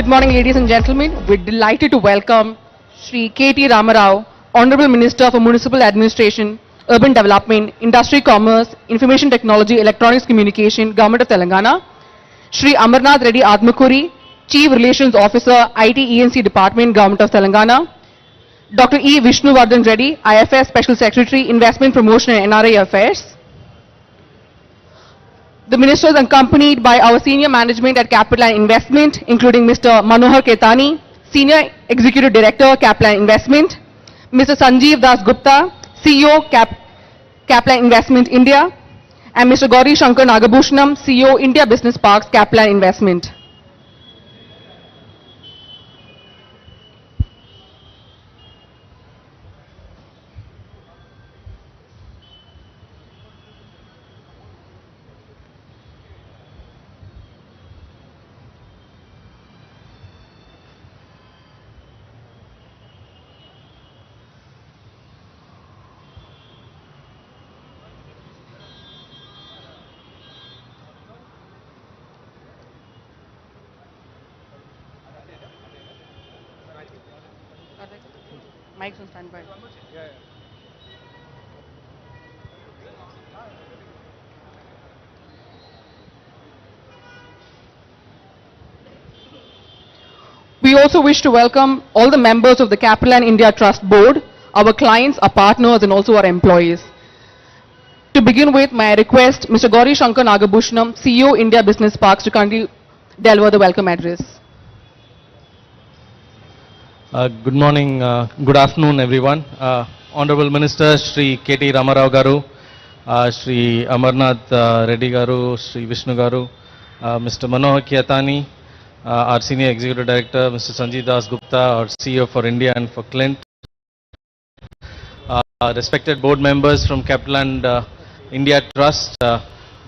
Good morning, ladies and gentlemen. We're delighted to welcome Shri KT Ramarao, Honorable Minister for Municipal Administration, Urban Development, Industry, Commerce, Information Technology, Electronics Communication, Government of Telangana. Shri Amarnath Reddy Admakuri, Chief Relations Officer, IT E&C Department, Government of Telangana. Dr. E. Vishnuvardhan Reddy, IFS Special Secretary, Investment Promotion and NRI Affairs. The minister is accompanied by our senior management at Capital and Investment, including Mr. Manohar Ketani, Senior Executive Director, Capital and Investment, Mr. Sanjeev Das Gupta, CEO, Capital and Investment India, and Mr. Gauri Shankar Nagabhushanam, CEO, India Business Parks, Capital and Investment. Mike's on standby. We also wish to welcome all the members of the Capital and India Trust Board, our clients, our partners, and also our employees. To begin with, may I request Mr. Gauri Shankar Nagabhushanam, CEO, India Business Parks, to kindly deliver the welcome address. Good morning, good afternoon everyone. Honorable Minister Shri KT Ramarao Garu, Shri Amarnath Reddy Garu, Shri Vishnu Garu, Mr. Manohar Ketani, our Senior Executive Director, Mr. Sanjeev Das Gupta, our CEO for India and for Clint, respected board members from Capital and India Trust,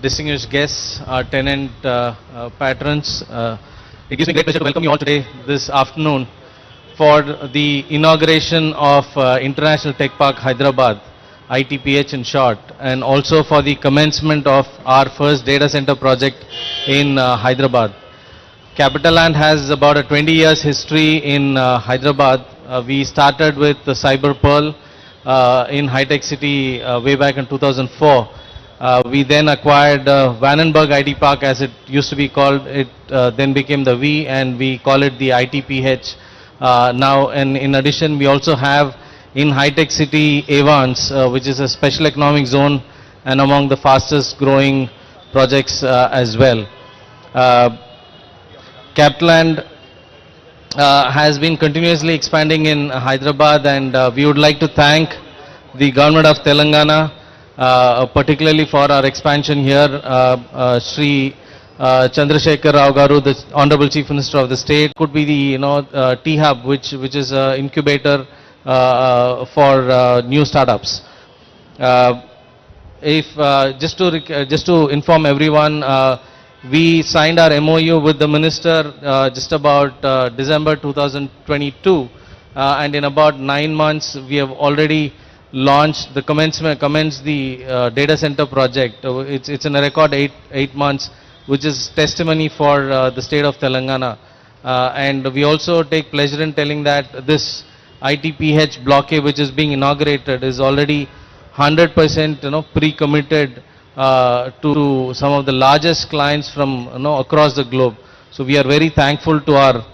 distinguished guests, our tenant patrons. It gives me great pleasure to welcome you all today, this afternoon, for the inauguration of International Tech Park Hyderabad, ITPH in short, and also for the commencement of our first data center project in Hyderabad. Capitaland has about a 20 years history in Hyderabad. We started with the Cyber Pearl in High Tech City way back in 2004. We then acquired Vandenberg IT Park, as it used to be called. It then became the V, and we call it the ITPH. Now, and in addition, we also have in High Tech City Avans, which is a special economic zone and among the fastest growing projects as well. Capitaland has been continuously expanding in Hyderabad, and we would like to thank the government of Telangana, particularly for our expansion here. Shri Chandrasekhar Rao Garu, the Honorable Chief Minister of the State, could be the T-Hub, which is an incubator for new startups. Just to inform everyone, we signed our MOU with the Minister just about December 2022, and in about 9 months we have already launched the commenced the data center project. It's in a record 8 months, which is testimony for the state of Telangana. And we also take pleasure in telling that this ITPH Block A, which is being inaugurated, is already 100% pre-committed to some of the largest clients from across the globe. So we are very thankful to our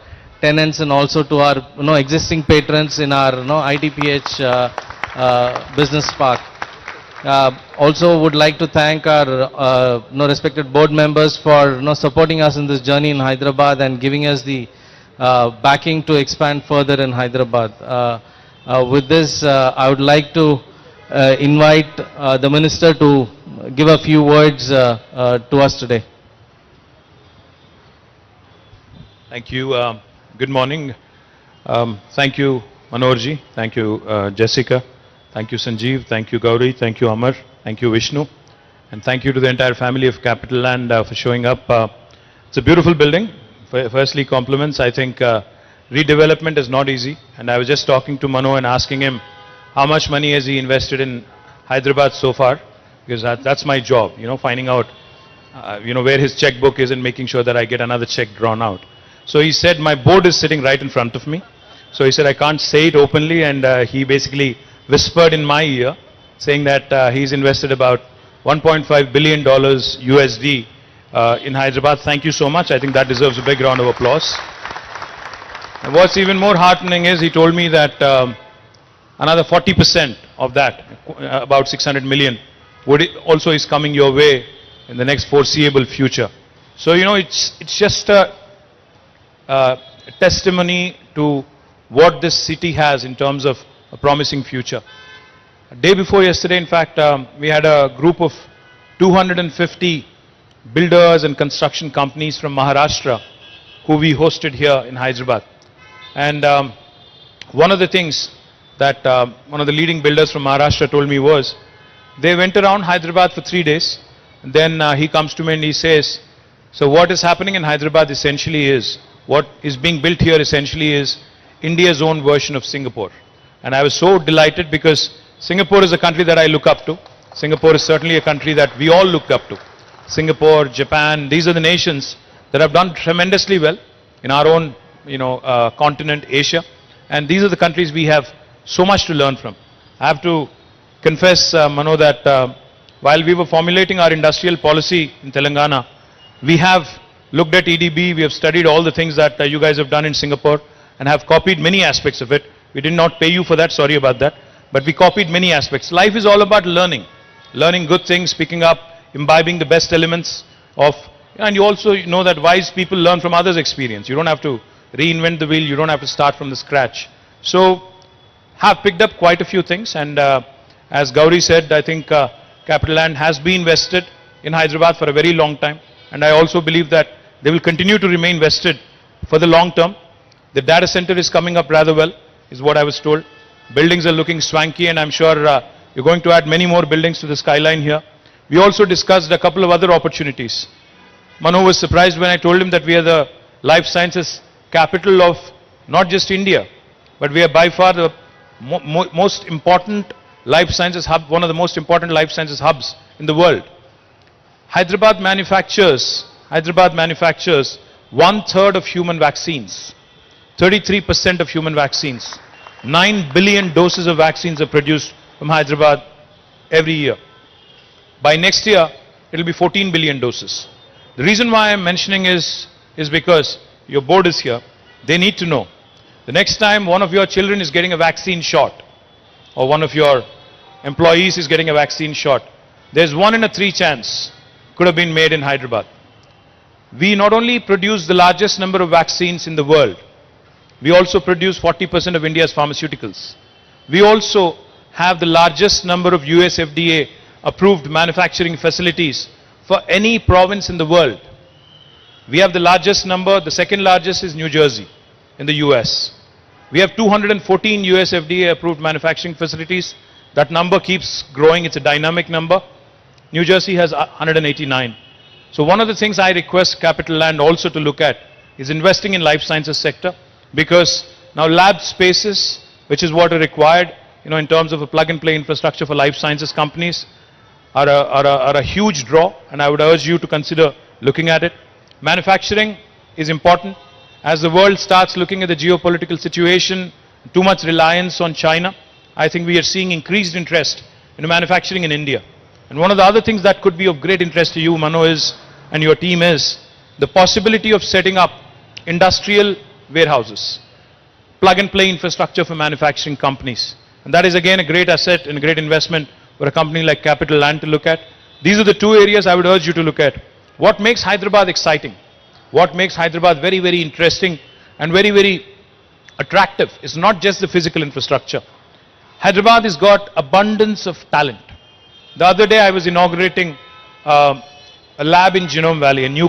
tenants and also to our existing patrons in our ITPH business park. Also would like to thank our respected board members for supporting us in this journey in Hyderabad and giving us the backing to expand further in Hyderabad. With this, I would like to invite the Minister to give a few words to us today. Thank you. Good morning. Thank you, Manoharji. Thank you, Jessica. Thank you, Sanjeev. Thank you, Gauri. Thank you, Amar. Thank you, Vishnu. And thank you to the entire family of Capitaland for showing up. It's a beautiful building. Firstly, compliments. I think redevelopment is not easy. And I was just talking to Mano and asking him how much money has he invested in Hyderabad so far, because that's my job, finding out, where his checkbook is and making sure that I get another check drawn out. So he said, my board is sitting right in front of me. So he said, I can't say it openly, and he basically whispered in my ear, saying that he's invested about $1.5 billion USD in Hyderabad. Thank you so much. I think that deserves a big round of applause. And what's even more heartening is he told me that another 40% of that, about 600 million, also is coming your way in the next foreseeable future. So, you know, it's just a testimony to what this city has in terms of a promising future. A day before yesterday, in fact, we had a group of 250 builders and construction companies from Maharashtra who we hosted here in Hyderabad. And one of the things that one of the leading builders from Maharashtra told me was, they went around Hyderabad for 3 days, and then he comes to me and he says, so what is happening in Hyderabad essentially is, what is being built here essentially is India's own version of Singapore. And I was so delighted because Singapore is a country that I look up to. Singapore is certainly a country that we all look up to. Singapore, Japan, these are the nations that have done tremendously well in our own, continent, Asia. And these are the countries we have so much to learn from. I have to confess, Mano, that while we were formulating our industrial policy in Telangana, we have looked at EDB, we have studied all the things that you guys have done in Singapore and have copied many aspects of it. We did not pay you for that, sorry about that, but we copied many aspects. Life is all about learning good things, picking up, imbibing the best elements of, and you also know that wise people learn from others' experience. You don't have to reinvent the wheel, you don't have to start from the scratch. So, have picked up quite a few things, and as Gauri said, I think Capital Land has been vested in Hyderabad for a very long time, and I also believe that they will continue to remain vested for the long term. The data center is coming up rather well, is what I was told. Buildings are looking swanky, and I'm sure you're going to add many more buildings to the skyline here. We also discussed a couple of other opportunities. Mano was surprised when I told him that we are the life sciences capital of not just India, but we are by far the most important life sciences hub, one of the most important life sciences hubs in the world. Hyderabad manufactures 1/3 of human vaccines, 33% of human vaccines. 9 billion doses of vaccines are produced from Hyderabad every year. By next year, it will be 14 billion doses. The reason why I am mentioning is because your board is here. They need to know. The next time one of your children is getting a vaccine shot, or one of your employees is getting a vaccine shot, there's 1 in 3 chance could have been made in Hyderabad. We not only produce the largest number of vaccines in the world, we also produce 40% of India's pharmaceuticals. We also have the largest number of US FDA approved manufacturing facilities for any province in the world. We have the largest number, the second largest is New Jersey in the US. We have 214 US FDA approved manufacturing facilities. That number keeps growing, it's a dynamic number. New Jersey has 189. So one of the things I request Capital Land also to look at is investing in life sciences sector, because now lab spaces, which is what are required, in terms of a plug and play infrastructure for life sciences companies, are a huge draw, and I would urge you to consider looking at it. Manufacturing is important. As the world starts looking at the geopolitical situation, too much reliance on China, I think we are seeing increased interest in manufacturing in India. And one of the other things that could be of great interest to you, Mano, and your team is the possibility of setting up industrial warehouses, plug and play infrastructure for manufacturing companies. And that is again a great asset and a great investment for a company like Capital Land to look at. These are the 2 areas I would urge you to look at. What makes Hyderabad exciting? What makes Hyderabad very, very interesting and very, very attractive is not just the physical infrastructure. Hyderabad has got abundance of talent. The other day I was inaugurating a lab in Genome Valley, a new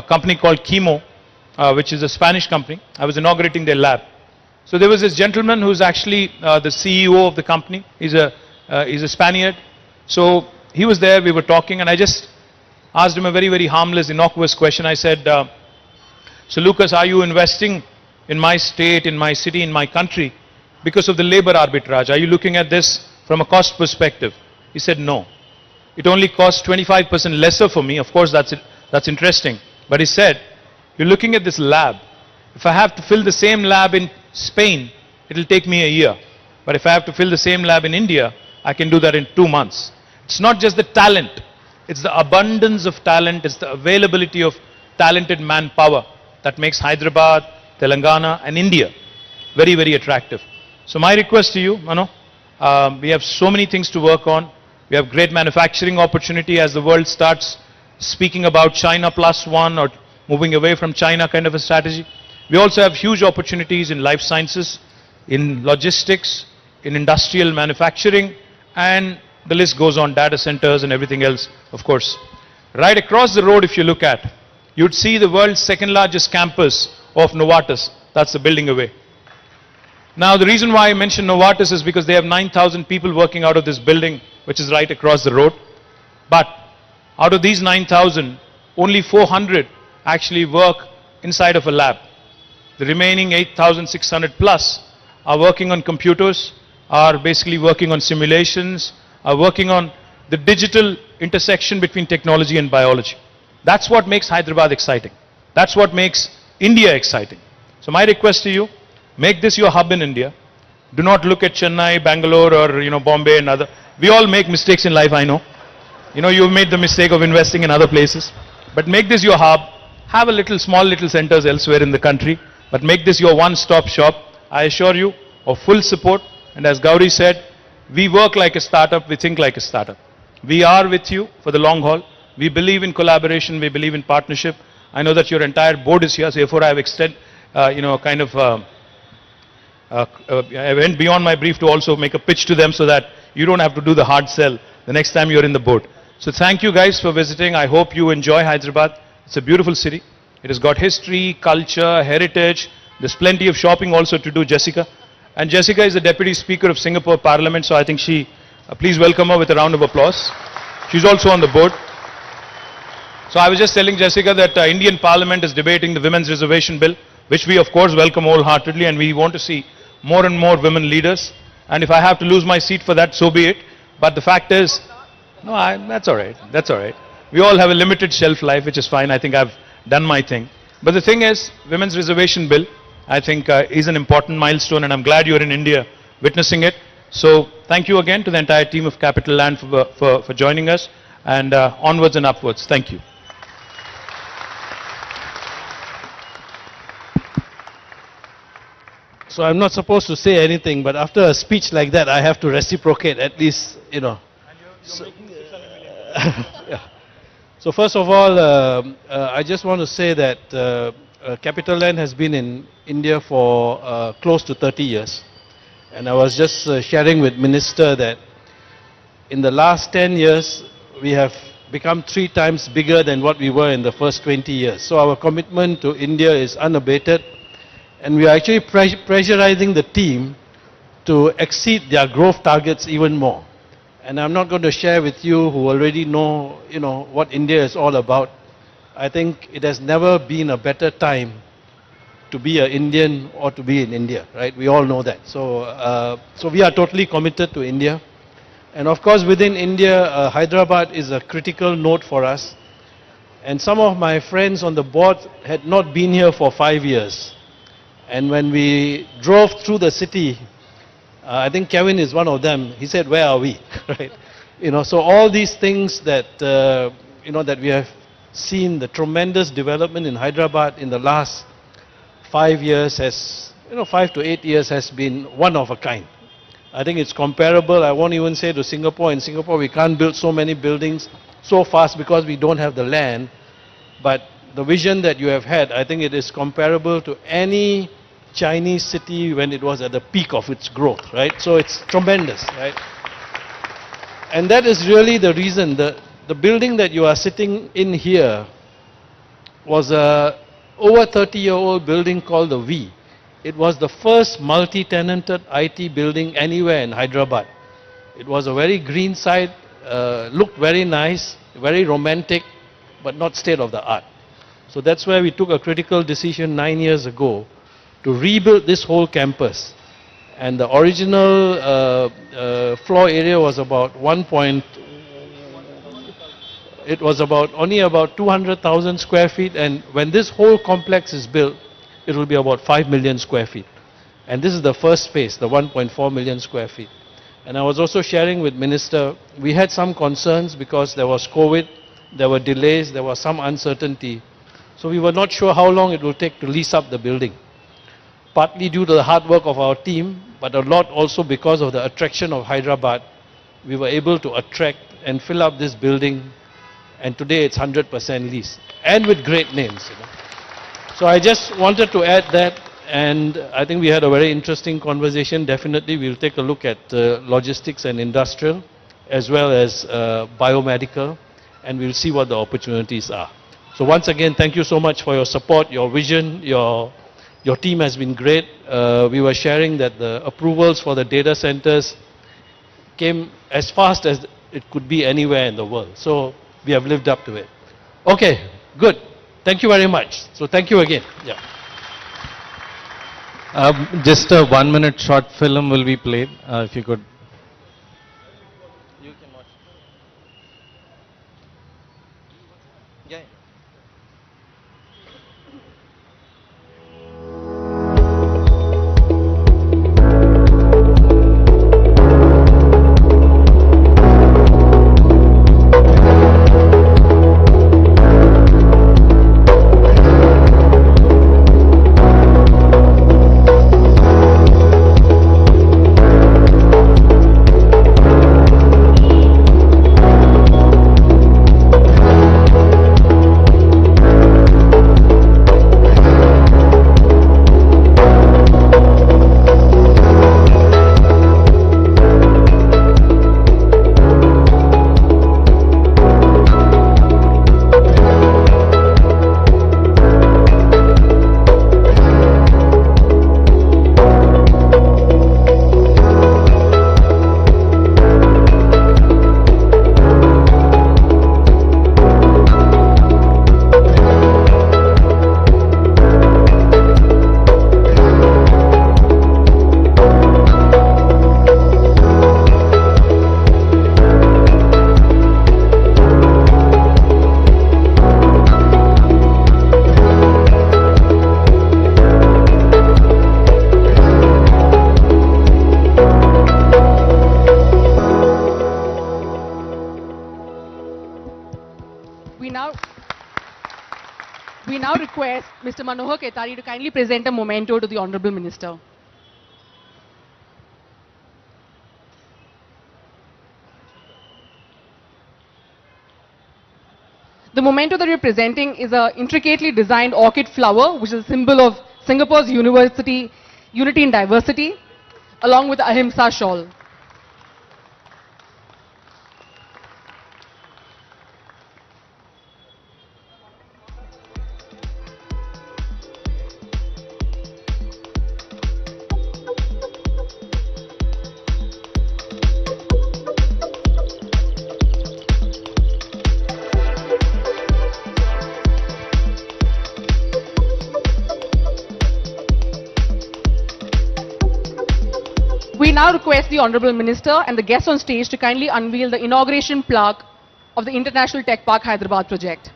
company called Chemo, which is a Spanish company. I was inaugurating their lab. So there was this gentleman who's actually the CEO of the company. He's a Spaniard. So he was there, we were talking, and I just asked him a very, very harmless, innocuous question. I said, so Lucas, are you investing in my state, in my city, in my country because of the labor arbitrage? Are you looking at this from a cost perspective? He said, no. It only costs 25% lesser for me. Of course, that's interesting. But he said, you're looking at this lab. If I have to fill the same lab in Spain, it will take me a year. But if I have to fill the same lab in India, I can do that in 2 months. It's not just the talent, it's the abundance of talent, it's the availability of talented manpower that makes Hyderabad, Telangana and India very, very attractive. So my request to you, Mano, we have so many things to work on. We have great manufacturing opportunity as the world starts speaking about China +1 or moving away from China kind of a strategy. We also have huge opportunities in life sciences, in logistics, in industrial manufacturing, and the list goes on, data centers and everything else, of course. Right across the road, if you look at, you'd see the world's second largest campus of Novartis. That's the building away. Now, the reason why I mention Novartis is because they have 9,000 people working out of this building, which is right across the road. But out of these 9,000, only 400 actually work inside of a lab. The remaining 8,600 plus are working on computers, are basically working on simulations, are working on the digital intersection between technology and biology. That's what makes Hyderabad exciting. That's what makes India exciting. So my request to you, make this your hub in India. Do not look at Chennai, Bangalore or Bombay and other. We all make mistakes in life, I know. You've made the mistake of investing in other places. But make this your hub. Have a small little centers elsewhere in the country. But make this your one-stop shop. I assure you of full support. And as Gauri said, we work like a startup, we think like a startup. We are with you for the long haul. We believe in collaboration, we believe in partnership. I know that your entire board is here, so therefore I have I went beyond my brief to also make a pitch to them so that you don't have to do the hard sell the next time you're in the board. So thank you guys for visiting. I hope you enjoy Hyderabad. It's a beautiful city. It has got history, culture, heritage. There's plenty of shopping also to do, Jessica. And Jessica is the Deputy Speaker of Singapore Parliament, so I think please welcome her with a round of applause. She's also on the board. So I was just telling Jessica that Indian Parliament is debating the Women's Reservation Bill, which we of course welcome wholeheartedly, and we want to see more and more women leaders. And if I have to lose my seat for that, so be it. But the fact is, that's all right. That's all right. We all have a limited shelf life, which is fine. I think I've done my thing. But the thing is, Women's Reservation Bill, I think is an important milestone, and I'm glad you're in India witnessing it. So thank you again to the entire team of Capital Land for joining us, and onwards and upwards. Thank you. So I'm not supposed to say anything, but after a speech like that, I have to reciprocate at least, So, yeah. So first of all, I just want to say that Capital Land has been in India for close to 30 years. And I was just sharing with Minister that in the last 10 years, we have become 3 times bigger than what we were in the first 20 years. So our commitment to India is unabated. And we are actually pressurizing the team to exceed their growth targets even more. And I'm not going to share with you who already know, what India is all about. I think it has never been a better time to be an Indian or to be in India, right? We all know that. So we are totally committed to India. And of course, within India, Hyderabad is a critical node for us. And some of my friends on the board had not been here for 5 years. And when we drove through the city, I think Kevin is one of them. He said, "Where are we?" Right? So all these things that that we have seen, the tremendous development in Hyderabad in the last 5 years has, 5 to 8 years has been one of a kind. I think it's comparable. I won't even say to Singapore. In Singapore, we can't build so many buildings so fast because we don't have the land. But the vision that you have had, I think it is comparable to any Chinese city when it was at the peak of its growth, right? So it's tremendous, right? And that is really the reason. The building that you are sitting in here was a over 30-year-old building called the V. It was the first multi-tenanted IT building anywhere in Hyderabad. It was a very green side, looked very nice, very romantic, but not state of the art. So that's where we took a critical decision 9 years ago to rebuild this whole campus. And the original floor area was about only about 200,000 square feet. And when this whole complex is built, it will be about 5 million square feet. And this is the first phase, the 1.4 million square feet. And I was also sharing with Minister, we had some concerns because there was COVID, there were delays, there was some uncertainty. So we were not sure how long it will take to lease up the building. Partly due to the hard work of our team, but a lot also because of the attraction of Hyderabad, we were able to attract and fill up this building, and today it's 100% leased, and with great names. So I just wanted to add that, and I think we had a very interesting conversation. Definitely we'll take a look at logistics and industrial, as well as biomedical, and we'll see what the opportunities are. So once again, thank you so much for your support, your vision, your team has been great. We were sharing that the approvals for the data centers came as fast as it could be anywhere in the world. So we have lived up to it. Okay, good. Thank you very much. So thank you again. Yeah. Just a 1-minute short film will be played, if you could. You can watch. Yeah. We now request Mr. Manohar Ketari to kindly present a memento to the Honorable Minister. The memento that we are presenting is an intricately designed orchid flower, which is a symbol of Singapore's unity in diversity, along with the Ahimsa shawl. We now request the Honorable Minister and the guests on stage to kindly unveil the inauguration plaque of the International Tech Park Hyderabad project.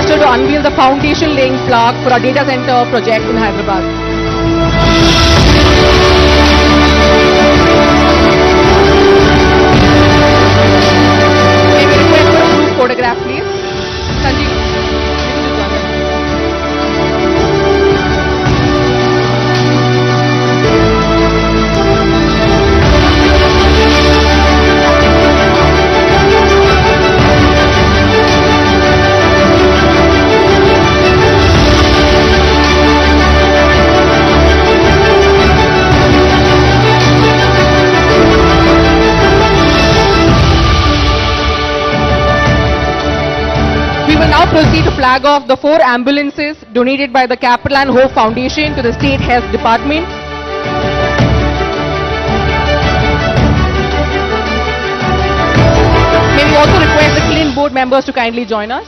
To unveil the foundation laying plaque for our data center project in Hyderabad. May we request for a group photograph, please? Sanjeev. We will now proceed to flag off the 4 ambulances donated by the Capital and Hope Foundation to the State Health Department. members to kindly join us.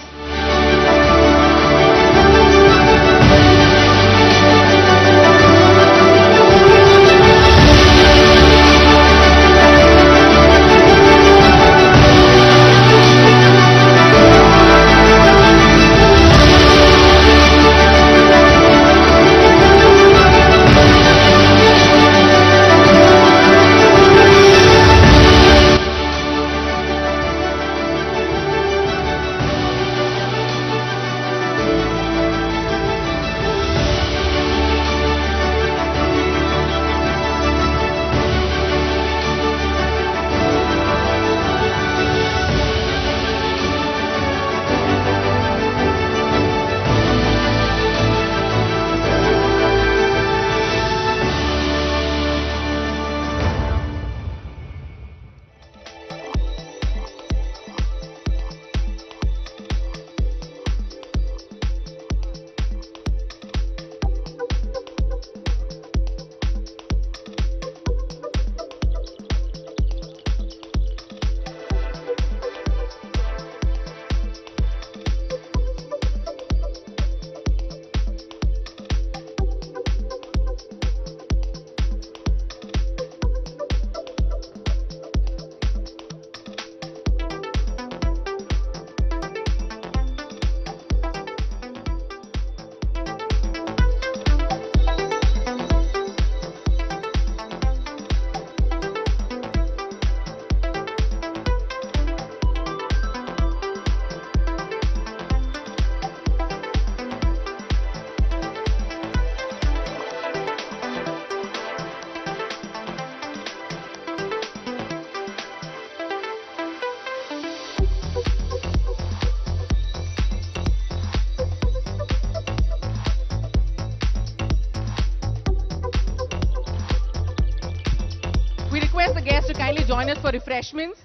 We request the guests to kindly join us for refreshments.